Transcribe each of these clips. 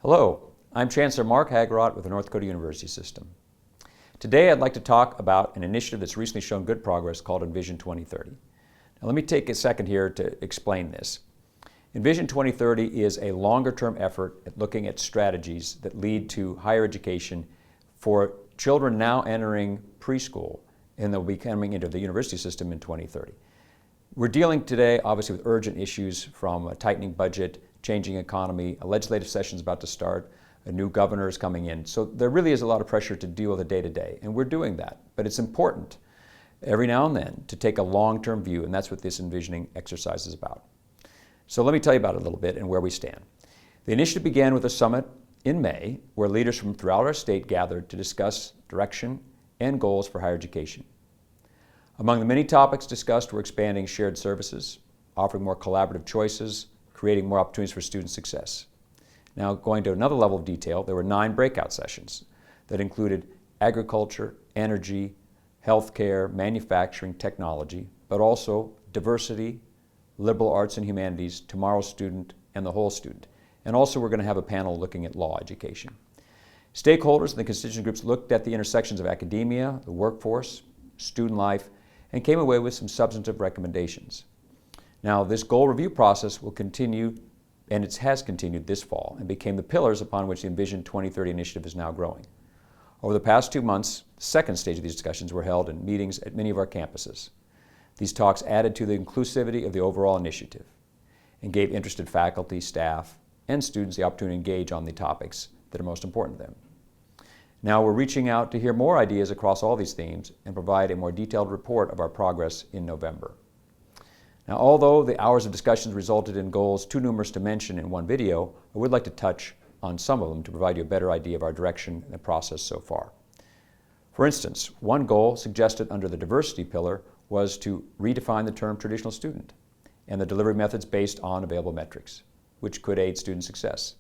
Hello, I'm Chancellor Mark Hagerott with the North Dakota University System. Today I'd like to talk about an initiative that's recently shown good progress called Envision 2030. Now let me take a second here to explain this. Envision 2030 is a longer-term effort at looking at strategies that lead to higher education for children now entering preschool and they'll be coming into the university system in 2030. We're dealing today obviously with urgent issues from a tightening budget, changing economy, a legislative session is about to start, a new governor is coming in. So there really is a lot of pressure to deal with the day-to-day, and we're doing that. But it's important every now and then to take a long-term view, and that's what this envisioning exercise is about. So let me tell you about it a little bit and where we stand. The initiative began with a summit in May where leaders from throughout our state gathered to discuss direction and goals for higher education. Among the many topics discussed were expanding shared services, offering more collaborative choices, creating more opportunities for student success. Now, going to another level of detail, there were 9 breakout sessions that included agriculture, energy, healthcare, manufacturing, technology, but also diversity, liberal arts and humanities, tomorrow's student, and the whole student. And also we're going to have a panel looking at law education. Stakeholders and the constituent groups looked at the intersections of academia, the workforce, student life, and came away with some substantive recommendations. Now, this goal review process will continue, and it has continued this fall, and became the pillars upon which the Envision 2030 initiative is now growing. Over the past 2 months, the second stage of these discussions were held in meetings at many of our campuses. These talks added to the inclusivity of the overall initiative and gave interested faculty, staff, and students the opportunity to engage on the topics that are most important to them. Now we're reaching out to hear more ideas across all these themes and provide a more detailed report of our progress in November. Now, although the hours of discussions resulted in goals too numerous to mention in one video, I would like to touch on some of them to provide you a better idea of our direction and the process so far. For instance, one goal suggested under the diversity pillar was to redefine the term traditional student and the delivery methods based on available metrics, which could aid student success.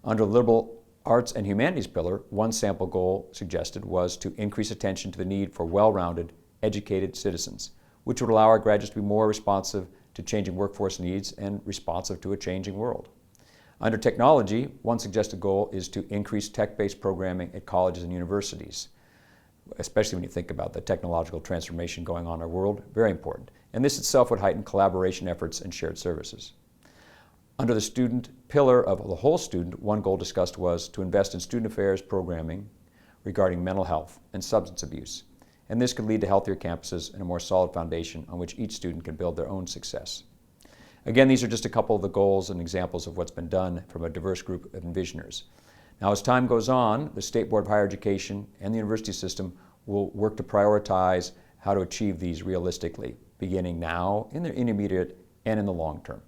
Under the liberal arts and humanities pillar, one sample goal suggested was to increase attention to the need for well-rounded, educated citizens, which would allow our graduates to be more responsive to changing workforce needs and responsive to a changing world. Under technology, one suggested goal is to increase tech-based programming at colleges and universities, especially when you think about the technological transformation going on in our world, very important. And this itself would heighten collaboration efforts and shared services. Under the student pillar of the whole student, one goal discussed was to invest in student affairs programming regarding mental health and substance abuse. And this could lead to healthier campuses and a more solid foundation on which each student can build their own success. Again, these are just a couple of the goals and examples of what's been done from a diverse group of envisioners. Now, as time goes on, the State Board of Higher Education and the university system will work to prioritize how to achieve these realistically, beginning now, in the intermediate, and in the long term.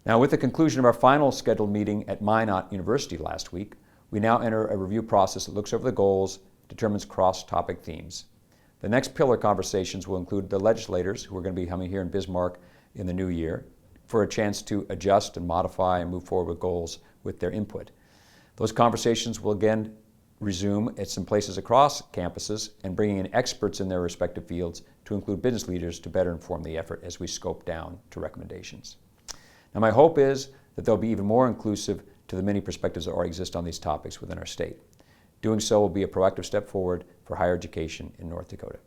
Now, with the conclusion of our final scheduled meeting at Minot University last week, we now enter a review process that looks over the goals, determines cross-topic themes. The next pillar conversations will include the legislators who are going to be coming here in Bismarck in the new year for a chance to adjust and modify and move forward with goals with their input. Those conversations will again resume at some places across campuses and bringing in experts in their respective fields to include business leaders to better inform the effort as we scope down to recommendations. Now, my hope is that they'll be even more inclusive to the many perspectives that already exist on these topics within our state. Doing so will be a proactive step forward for higher education in North Dakota.